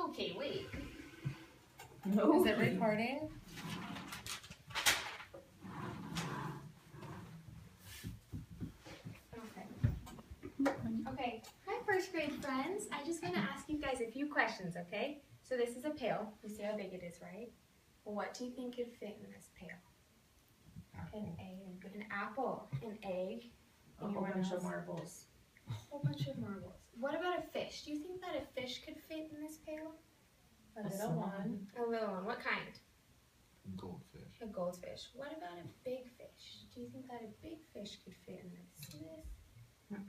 Okay, wait. No. Is it recording? Okay. Hi, first grade friends. I just want to ask you guys a few questions, okay? So this is a pail. You see how big it is, right? What do you think could fit in this pail? An egg. An apple. An egg. A whole bunch of marbles. A whole bunch of marbles. What about a fish? Do you think that a fish could fit in this pail? A little one. A little one. What kind? Goldfish. A goldfish. What about a big fish? Do you think that a big fish could fit in this? See this?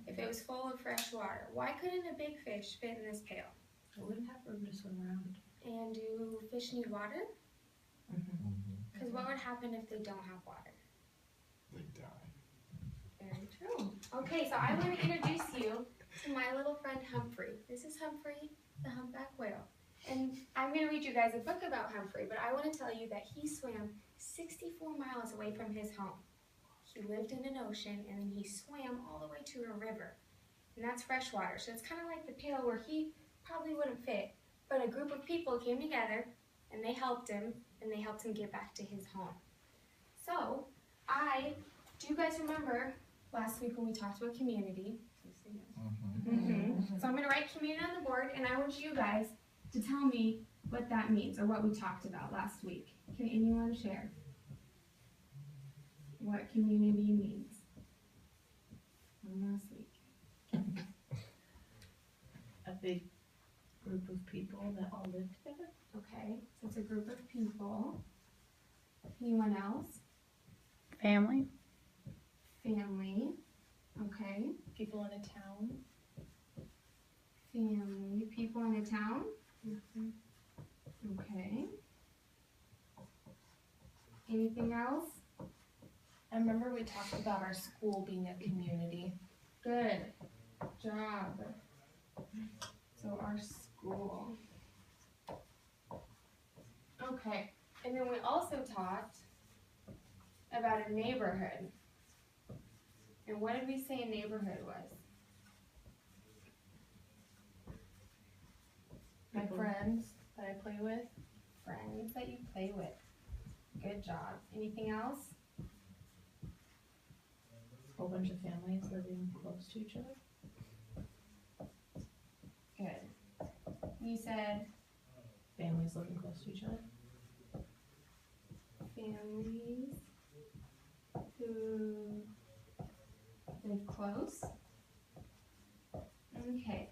If it was full of fresh water, why couldn't a big fish fit in this pail? It wouldn't have room to swim around. And do fish need water? Because what would happen if they don't have water? They die. Very true. Okay, so I want to introduce you to my little friend Humphrey. This is Humphrey, the humpback whale. And I'm going to read you guys a book about Humphrey, but I want to tell you that he swam 64 miles away from his home. He lived in an ocean, and then he swam all the way to a river. And that's fresh water, so it's kind of like the pail where he probably wouldn't fit. But a group of people came together, and they helped him get back to his home. So, do you guys remember last week when we talked about community? So I'm going to write community on the board, and I want you guys to tell me what that means, or what we talked about last week. Can anyone share what community means from last week? A big group of people that all live together. Okay, so it's a group of people. Anyone else? Family. Family. Okay. People in a town. Family. People in a town. Okay. Anything else? I remember we talked about our school being a community. Good job. So our school. Okay. And then we also talked about a neighborhood. And what did we say a neighborhood was? My friends that I play with. Friends that you play with. Good job. Anything else? A whole bunch of families living close to each other. Good. You said Families living close to each other. families who live close. Okay.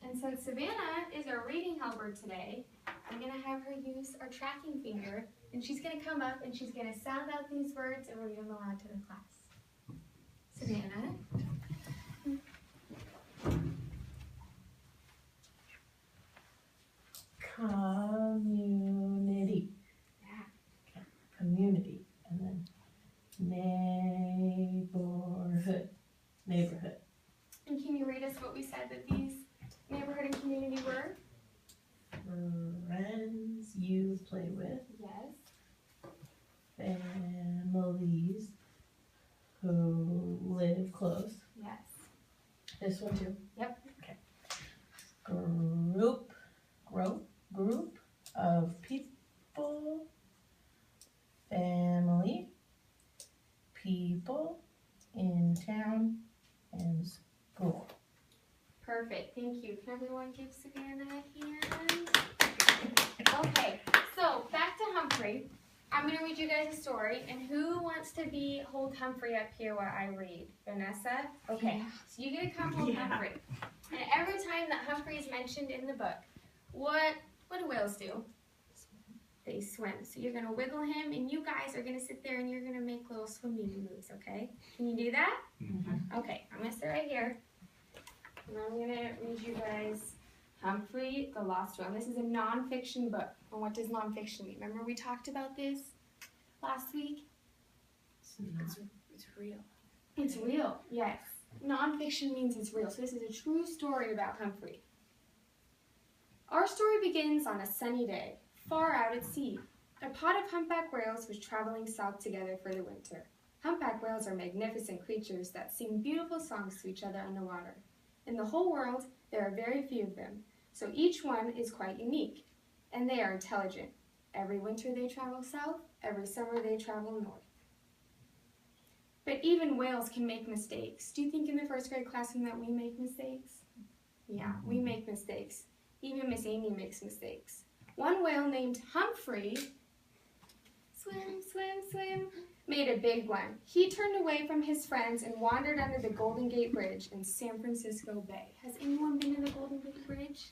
And since Savannah is our reading helper today, I'm going to have her use our tracking finger, and she's going to come up and she's going to sound out these words and read them aloud to the class. Savannah. Community. Yeah. Community. And then neighborhood. Neighborhood. And can you read us what we said that these neighborhood and community were? Friends you play with. Yes. Families who live close. Yes. This one too? Yep. Okay. Group of people. Family. People in town and school. Perfect, thank you. Can everyone give Savannah a hand? Okay, so back to Humphrey. I'm going to read you guys a story, and who wants to hold Humphrey up here while I read? Vanessa? Okay, yeah. So you're going to come hold Humphrey. And every time that Humphrey is mentioned in the book, what do whales do? They swim. So you're going to wiggle him, and you guys are going to sit there and you're going to make little swimming moves, okay? Can you do that? Okay, I'm going to sit right here. And I'm going to read you guys Humphrey the Lost Whale. This is a nonfiction book. And what does nonfiction mean? Remember we talked about this last week? It's real. It's real, yes. Nonfiction means it's real. So this is a true story about Humphrey. Our story begins on a sunny day, far out at sea. A pod of humpback whales was traveling south together for the winter. Humpback whales are magnificent creatures that sing beautiful songs to each other underwater. In the whole world, there are very few of them, so each one is quite unique, and they are intelligent. Every winter they travel south, every summer they travel north. But even whales can make mistakes. Do you think in the first grade classroom that we make mistakes? Yeah, we make mistakes. Even Miss Amy makes mistakes. One whale named Humphrey, swim, swim, swim, made a big one. He turned away from his friends and wandered under the Golden Gate Bridge in San Francisco Bay. Has anyone been to the Golden Gate Bridge?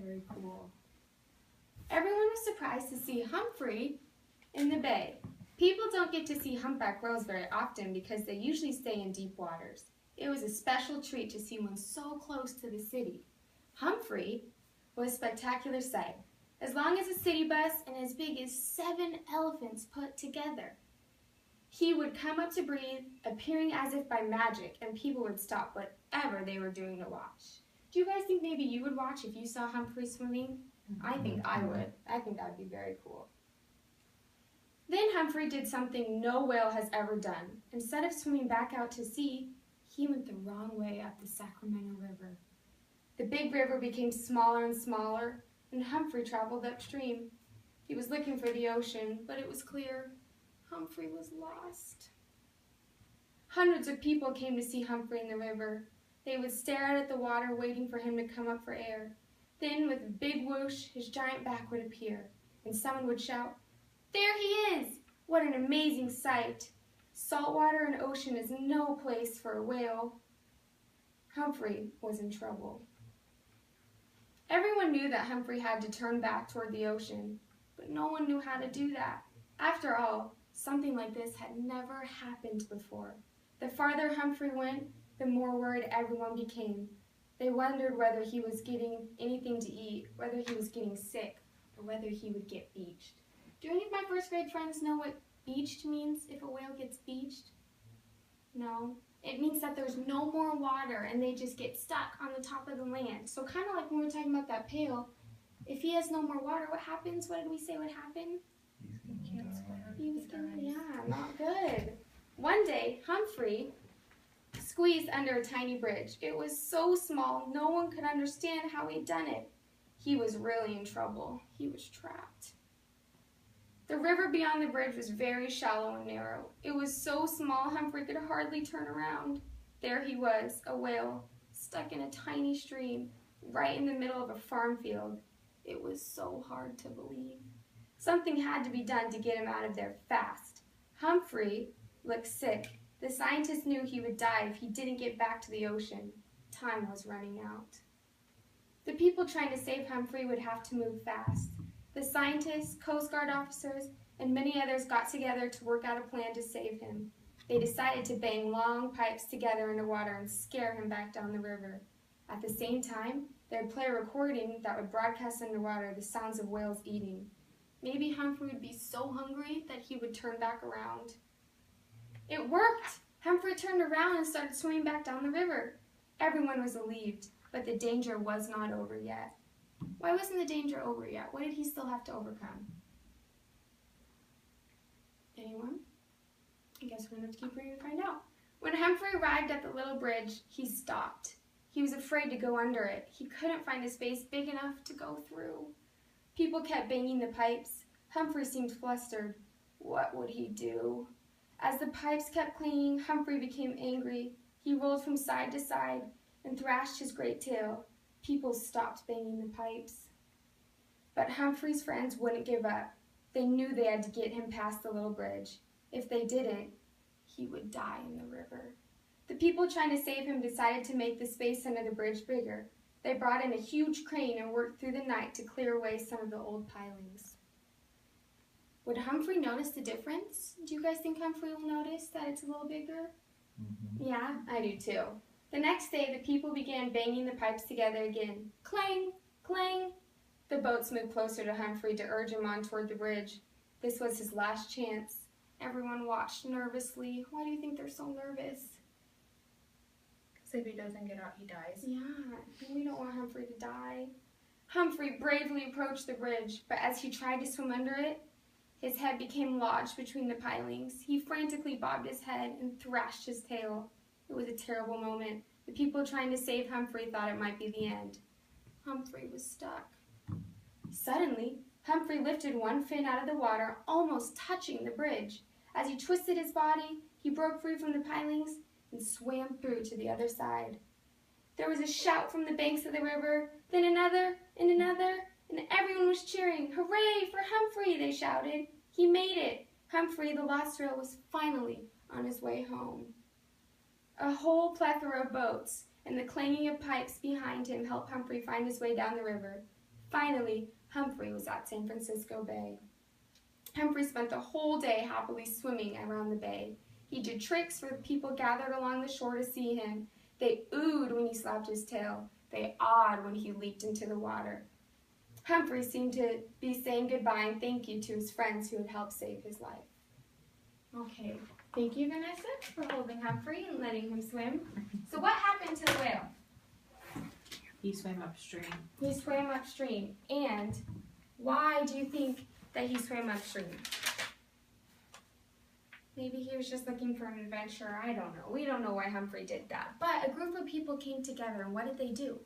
Very cool. Everyone was surprised to see Humphrey in the bay. People don't get to see humpback whales very often because they usually stay in deep waters. It was a special treat to see one so close to the city. Humphrey was a spectacular sight, as long as a city bus and as big as 7 elephants put together. He would come up to breathe, appearing as if by magic, and people would stop whatever they were doing to watch. Do you guys think maybe you would watch if you saw Humphrey swimming? I think I would. I think that would be very cool. Then Humphrey did something no whale has ever done. Instead of swimming back out to sea, he went the wrong way up the Sacramento River. The big river became smaller and smaller, and Humphrey traveled upstream. He was looking for the ocean, but it was clear Humphrey was lost. Hundreds of people came to see Humphrey in the river. They would stare out at the water, waiting for him to come up for air. Then, with a big whoosh, his giant back would appear, and someone would shout, "There he is! What an amazing sight! Saltwater and ocean is no place for a whale." Humphrey was in trouble. Everyone knew that Humphrey had to turn back toward the ocean, but no one knew how to do that. After all, something like this had never happened before. The farther Humphrey went, the more worried everyone became. They wondered whether he was getting anything to eat, whether he was getting sick, or whether he would get beached. Do any of my first grade friends know what beached means if a whale gets beached? No. It means that there's no more water and they just get stuck on the top of the land. So kind of like when we were talking about that pail, if he has no more water, what happens? What did we say would happen? He was gonna, yeah, not good. One day, Humphrey squeezed under a tiny bridge. It was so small, no one could understand how he'd done it. He was really in trouble. He was trapped. The river beyond the bridge was very shallow and narrow. It was so small Humphrey could hardly turn around. There he was, a whale, stuck in a tiny stream, right in the middle of a farm field. It was so hard to believe. Something had to be done to get him out of there fast. Humphrey looked sick. The scientists knew he would die if he didn't get back to the ocean. Time was running out. The people trying to save Humphrey would have to move fast. The scientists, Coast Guard officers, and many others got together to work out a plan to save him. They decided to bang long pipes together in the water and scare him back down the river. At the same time, they would play a recording that would broadcast underwater the sounds of whales eating. Maybe Humphrey would be so hungry that he would turn back around. It worked! Humphrey turned around and started swimming back down the river. Everyone was relieved, but the danger was not over yet. Why wasn't the danger over yet? What did he still have to overcome? Anyone? I guess we're going to have to keep reading to find out. When Humphrey arrived at the little bridge, he stopped. He was afraid to go under it. He couldn't find a space big enough to go through. People kept banging the pipes. Humphrey seemed flustered. What would he do? As the pipes kept clanging, Humphrey became angry. He rolled from side to side and thrashed his great tail. People stopped banging the pipes. But Humphrey's friends wouldn't give up. They knew they had to get him past the little bridge. If they didn't, he would die in the river. The people trying to save him decided to make the space under the bridge bigger. They brought in a huge crane and worked through the night to clear away some of the old pilings. Would Humphrey notice the difference? Do you guys think Humphrey will notice that it's a little bigger? Mm-hmm. Yeah, I do too. The next day, the people began banging the pipes together again. Clang! Clang! The boats moved closer to Humphrey to urge him on toward the bridge. This was his last chance. Everyone watched nervously. Why do you think they're so nervous? Because if he doesn't get out, he dies. Yeah, we don't want Humphrey to die. Humphrey bravely approached the bridge, but as he tried to swim under it, his head became lodged between the pilings. He frantically bobbed his head and thrashed his tail. It was a terrible moment. The people trying to save Humphrey thought it might be the end. Humphrey was stuck. Suddenly, Humphrey lifted one fin out of the water, almost touching the bridge. As he twisted his body, he broke free from the pilings and swam through to the other side. There was a shout from the banks of the river, then another, and everyone was cheering. "Hooray for Humphrey!" they shouted. He made it. Humphrey, the lost rail, was finally on his way home. A whole plethora of boats and the clanging of pipes behind him helped Humphrey find his way down the river. Finally, Humphrey was at San Francisco Bay. Humphrey spent the whole day happily swimming around the bay. He did tricks for the people gathered along the shore to see him. They oohed when he slapped his tail. They awed when he leaped into the water. Humphrey seemed to be saying goodbye and thank you to his friends who had helped save his life. Okay, thank you, Vanessa, for holding Humphrey and letting him swim. So what happened to the whale? He swam upstream. He swam upstream. And why do you think that he swam upstream? Maybe he was just looking for an adventure. I don't know. We don't know why Humphrey did that. But a group of people came together, and what did they do?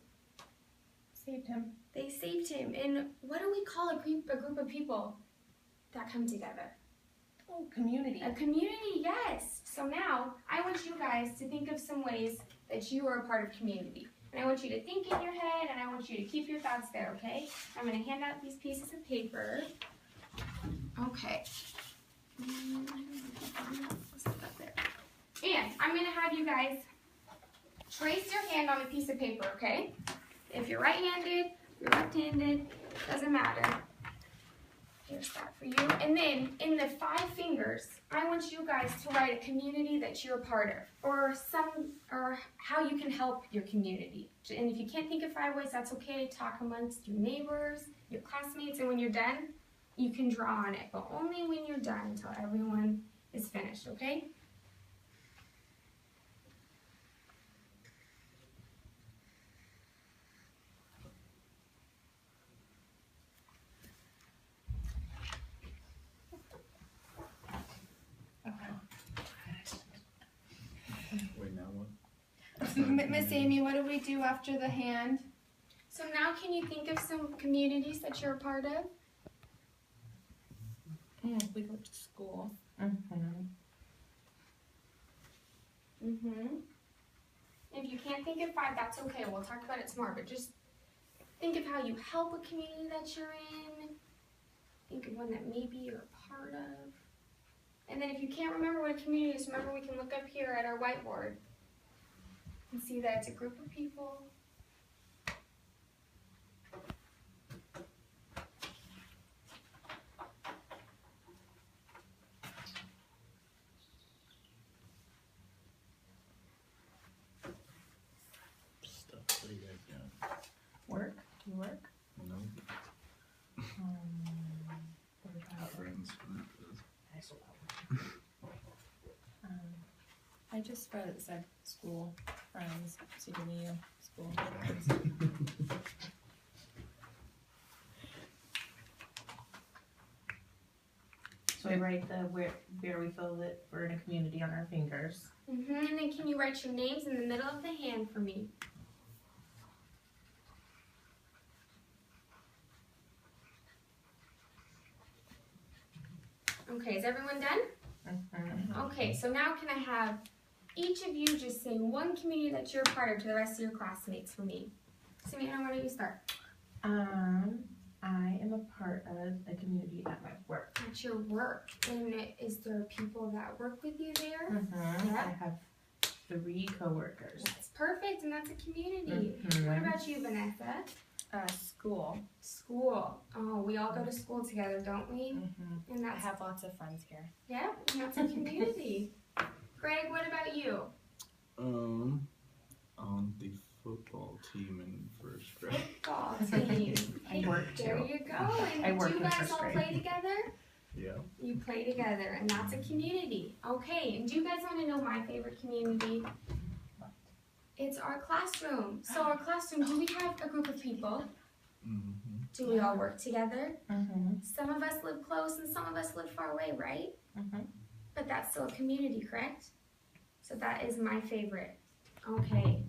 Saved him. They saved him. And what do we call a group of people that come together? Oh, community. A community, yes. So now I want you guys to think of some ways that you are a part of community. And I want you to think in your head, and I want you to keep your thoughts there, okay? I'm going to hand out these pieces of paper. Okay. And I'm going to have you guys trace your hand on a piece of paper, okay? If you're right-handed, you're left-handed, doesn't matter. Here's that for you. And then in the 5 fingers, I want you guys to write a community that you're a part of, or how you can help your community. And if you can't think of 5 ways, that's okay. Talk amongst your neighbors, your classmates, and when you're done, you can draw on it, but only when you're done until everyone is finished, okay? Wait, now what? Miss Amy, what do we do after the hand? So now can you think of some communities that you're a part of? We go to school. If you can't think of 5, that's okay. We'll talk about it tomorrow, but just think of how you help a community that you're in. Think of one that maybe you're a part of. And then if you can't remember what a community is, remember we can look up here at our whiteboard and see that it's a group of people. Stuff. What do you guys got? Work? Do you work? No. Friends. I just said school, friends, CW, school. So we write where we feel that we're in a community on our fingers. And then can you write your names in the middle of the hand for me? Okay, is everyone done? Okay, so now can I have each of you just say one community that you're a part of to the rest of your classmates for me? Samantha, why don't you start? I am a part of a community at my work. At your work. And is there people that work with you there? I have 3 coworkers. That's perfect, and that's a community. What about you, Vanessa? School. School. Oh, we all go to school together, don't we? And I that's have lots of friends here. yeah, and that's a community. Greg, what about you? On the football team in first grade. Football team. I work There too. you go. And I work do you in guys first all grade. play together? Yeah. You play together, and that's a community. Okay, and do you guys want to know my favorite community? It's our classroom. So our classroom, do we have a group of people? Do we all work together? Some of us live close and some of us live far away, right? But that's still a community, correct? So that is my favorite. Okay.